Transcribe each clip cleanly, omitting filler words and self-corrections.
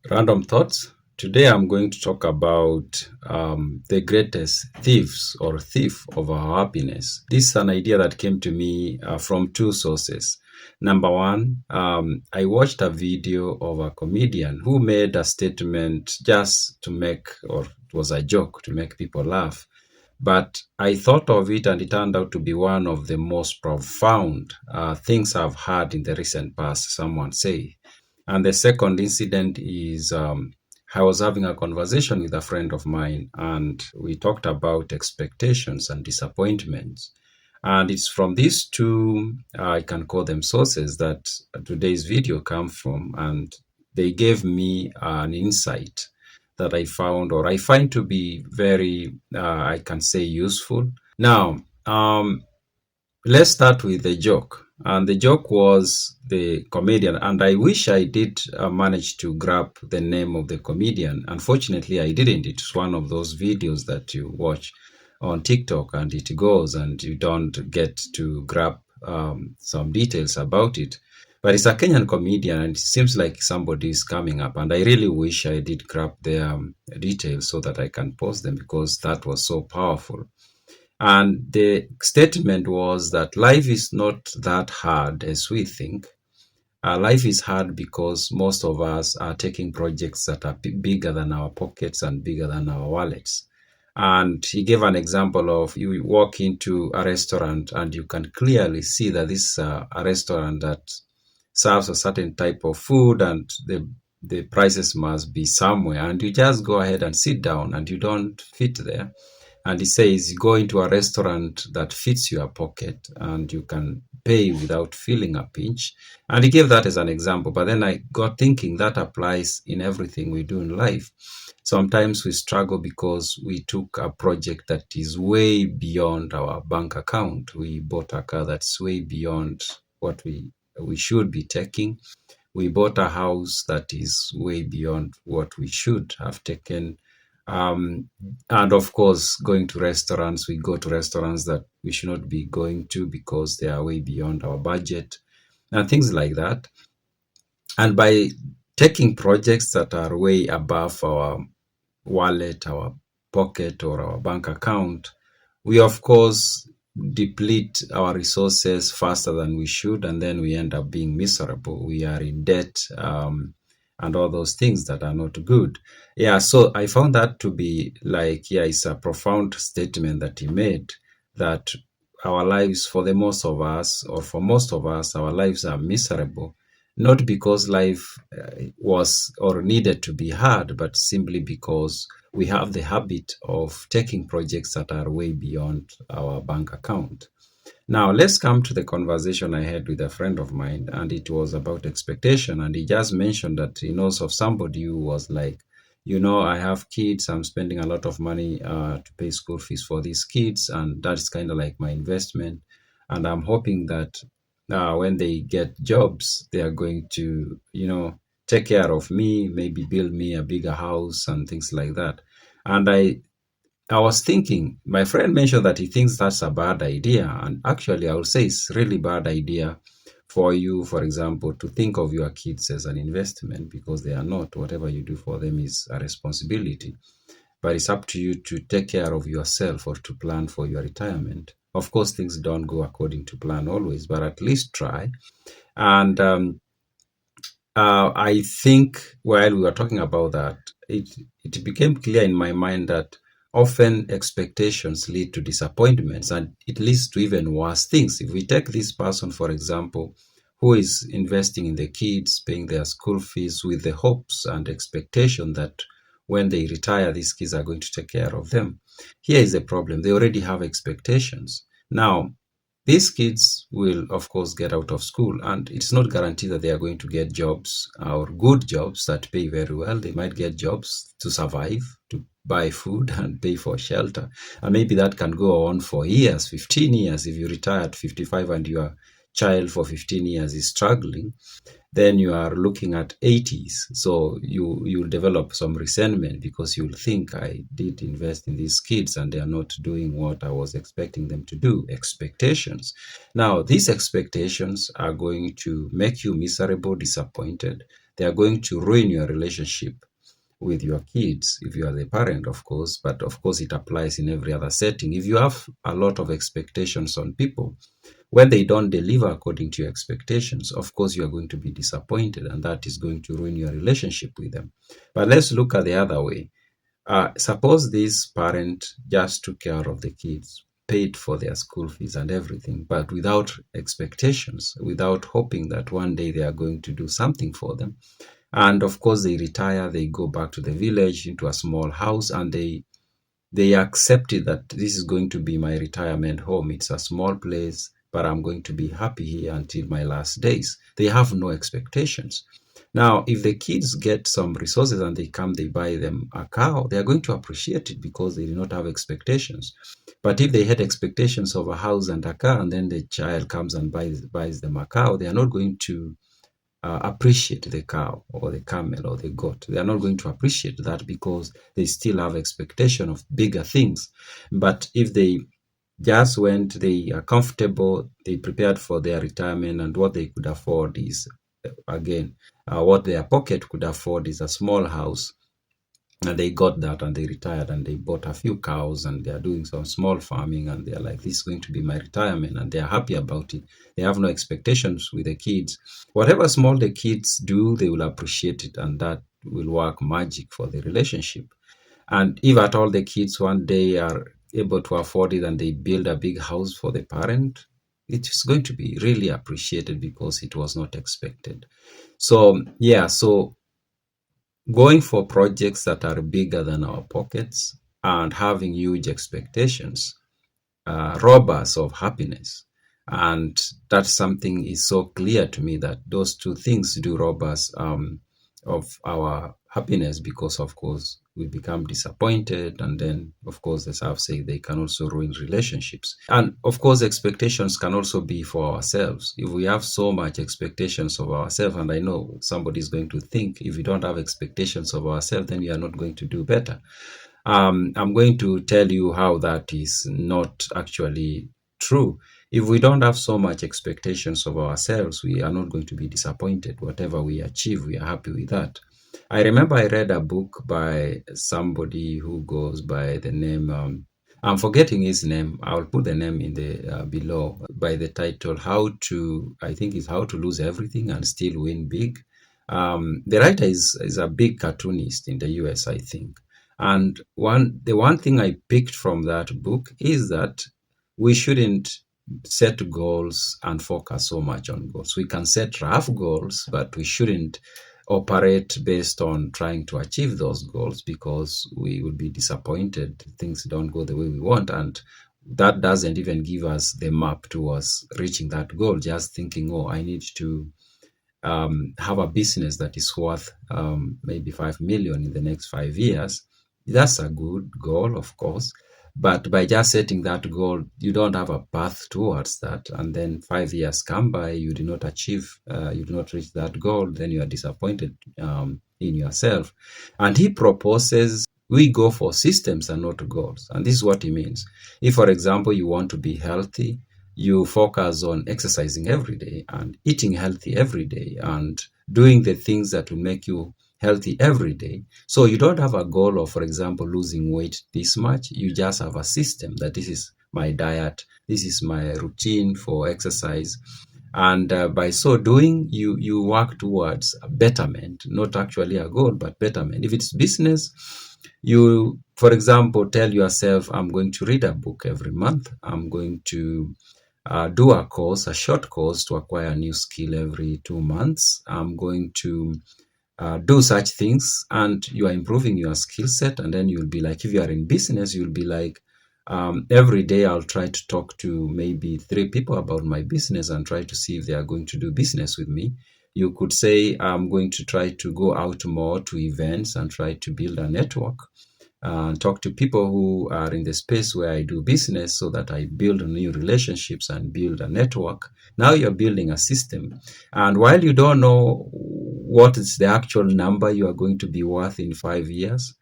Random thoughts. Today I'm going to talk about the greatest thieves or thief of our happiness. This is an idea that came to me from two sources. Number one, I watched a video of a comedian who made a statement just to make, or it was a joke to make people laugh. But I thought of it and it turned out to be one of the most profound things I've heard in the recent past, someone say. And the second incident is I was having a conversation with a friend of mine, and we talked about expectations and disappointments. And it's from these two, I can call them sources, that today's video come from. And they gave me an insight that I found or I find to be very, I can say, useful. Now, let's start with the joke. And the joke was the comedian. And I wish I did manage to grab the name of the comedian. Unfortunately, I didn't. It's one of those videos that you watch on TikTok and it goes and you don't get to grab some details about it. But it's a Kenyan comedian and it seems like somebody is coming up. And I really wish I did grab their details so that I can post them because that was so powerful. And the statement was that life is not that hard as we think. Life is hard because most of us are taking projects that are bigger than our pockets and bigger than our wallets. And he gave an example of you walk into a restaurant and you can clearly see that this is a restaurant that serves a certain type of food and the prices must be somewhere. And you just go ahead and sit down and you don't fit there. And he says, go into a restaurant that fits your pocket and you can pay without feeling a pinch. And he gave that as an example. But then I got thinking that applies in everything we do in life. Sometimes we struggle because we took a project that is way beyond our bank account. We bought a car that's way beyond what we should be taking. We bought a house that is way beyond what we should have taken. And of course, going to restaurants, we go to restaurants that we should not be going to because they are way beyond our budget and things like that. And by taking projects that are way above our wallet, our pocket, or our bank account, we of course deplete our resources faster than we should, and then we end up being miserable. We are in debt. And all those things that are not good. Yeah, so I found that to be like, yeah, it's a profound statement that he made that our lives, for the most of us, or for most of us, our lives are miserable, not because life was or needed to be hard, but simply because we have the habit of taking projects that are way beyond our bank account. Now, let's come to the conversation I had with a friend of mine, and it was about expectation. And he just mentioned that he knows of somebody who was like, I have kids, I'm spending a lot of money to pay school fees for these kids, and that's kind of like my investment. And I'm hoping that when they get jobs, they are going to, take care of me, maybe build me a bigger house and things like that. And I was thinking, my friend mentioned that he thinks that's a bad idea. And actually, I would say it's really bad idea for you, for example, to think of your kids as an investment because they are not. Whatever you do for them is a responsibility. But it's up to you to take care of yourself or to plan for your retirement. Of course, things don't go according to plan always, but at least try. And I think while we were talking about that, it became clear in my mind that often expectations lead to disappointments and it leads to even worse things. If we take this person, for example, who is investing in the kids, paying their school fees with the hopes and expectation that when they retire, these kids are going to take care of them. Here is the problem. They already have expectations. Now, these kids will, of course, get out of school, and it's not guaranteed that they are going to get jobs or good jobs that pay very well. They might get jobs to survive, to buy food and pay for shelter. And maybe that can go on for years, 15 years. If you retire at 55 and your child for 15 years is struggling, then you are looking at 80s. So you'll develop some resentment because you'll think I did invest in these kids and they are not doing what I was expecting them to do. Expectations. Now, these expectations are going to make you miserable, disappointed. They are going to ruin your relationship with your kids if you are the parent, of course, but of course it applies in every other setting. If you have a lot of expectations on people, when they don't deliver according to your expectations, of course you are going to be disappointed, and that is going to ruin your relationship with them. But let's look at the other way. Suppose this parent just took care of the kids, paid for their school fees and everything, but without expectations, without hoping that one day they are going to do something for them. And of course, they retire, they go back to the village into a small house, and they accepted that this is going to be my retirement home. It's a small place, but I'm going to be happy here until my last days. They have no expectations. Now, if the kids get some resources and they come, they buy them a cow, they are going to appreciate it because they do not have expectations. But if they had expectations of a house and a car, and then the child comes and buys them a cow, they are not going to appreciate the cow or the camel or the goat. They are not going to appreciate that because they still have expectation of bigger things. But if they just went, they are comfortable, they prepared for their retirement, and what they could afford is, again, what their pocket could afford is a small house. And they got that and they retired and they bought a few cows and they are doing some small farming, and they're like, this is going to be my retirement, and they're happy about it. They have no expectations with the kids. Whatever small the kids do, they will appreciate it, and that will work magic for the relationship. And if at all the kids one day are able to afford it and they build a big house for the parent, it is going to be really appreciated because it was not expected. So, yeah, so going for projects that are bigger than our pockets and having huge expectations rob us of happiness. And that's something is so clear to me, that those two things do rob us of our happiness, because of course we become disappointed, and then of course, as I've said, they can also ruin relationships. And of course, expectations can also be for ourselves. If we have so much expectations of ourselves, and I know somebody is going to think, if we don't have expectations of ourselves, then we are not going to do better. I'm going to tell you how that is not actually true. If we don't have so much expectations of ourselves, we are not going to be disappointed. Whatever we achieve, we are happy with that. I remember I read a book by somebody who goes by the name, I'm forgetting his name. I'll put the name in the below, by the title, I think it's How to Lose Everything and Still Win Big. The writer is a big cartoonist in the US, I think. And the one thing I picked from that book is that we shouldn't set goals and focus so much on goals. We can set rough goals, but we shouldn't operate based on trying to achieve those goals, because we will be disappointed. Things don't go the way we want, and that doesn't even give us the map towards reaching that goal. Just thinking, oh, I need to have a business that is worth maybe 5 million in the next 5 years. That's a good goal, of course. But by just setting that goal, you don't have a path towards that. And then 5 years come by, you do not achieve, you do not reach that goal, then you are disappointed in yourself. And he proposes we go for systems and not goals. And this is what he means. If, for example, you want to be healthy, you focus on exercising every day and eating healthy every day and doing the things that will make you healthy every day. So you don't have a goal of, for example, losing weight this much. You just have a system that this is my diet, this is my routine for exercise. And by so doing, you work towards a betterment, not actually a goal, but betterment. If it's business, you, for example, tell yourself, I'm going to read a book every month. I'm going to do a course, a short course to acquire a new skill every 2 months. I'm going to do such things, and you are improving your skill set. And then you'll be like, if you are in business, you'll be like, every day I'll try to talk to maybe 3 people about my business and try to see if they are going to do business with me. You could say, I'm going to try to go out more to events and try to build a network. Talk to people who are in the space where I do business, so that I build new relationships and build a network. Now you're building a system. And while you don't know what is the actual number you are going to be worth in 5 years,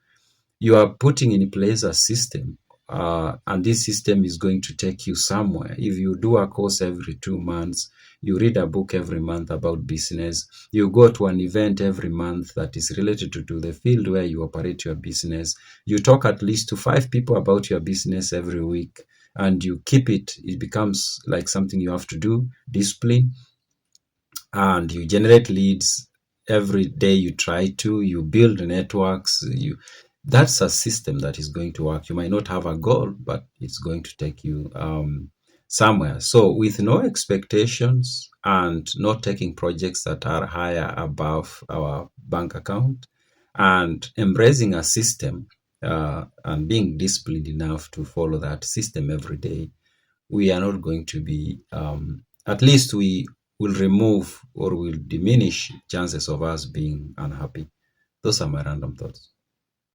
you are putting in place a system. And this system is going to take you somewhere. If you do a course every 2 months, You read a book every month about business. You go to an event every month that is related to the field where you operate your business. You talk at least to 5 people about your business every week, and you keep it. It becomes like something you have to do, discipline, and you generate leads every day. You build networks. That's a system that is going to work. You might not have a goal, but it's going to take you somewhere. So with no expectations and not taking projects that are higher above our bank account, and embracing a system, and being disciplined enough to follow that system every day, we are not going to be, at least we will remove or will diminish chances of us being unhappy. Those are my random thoughts.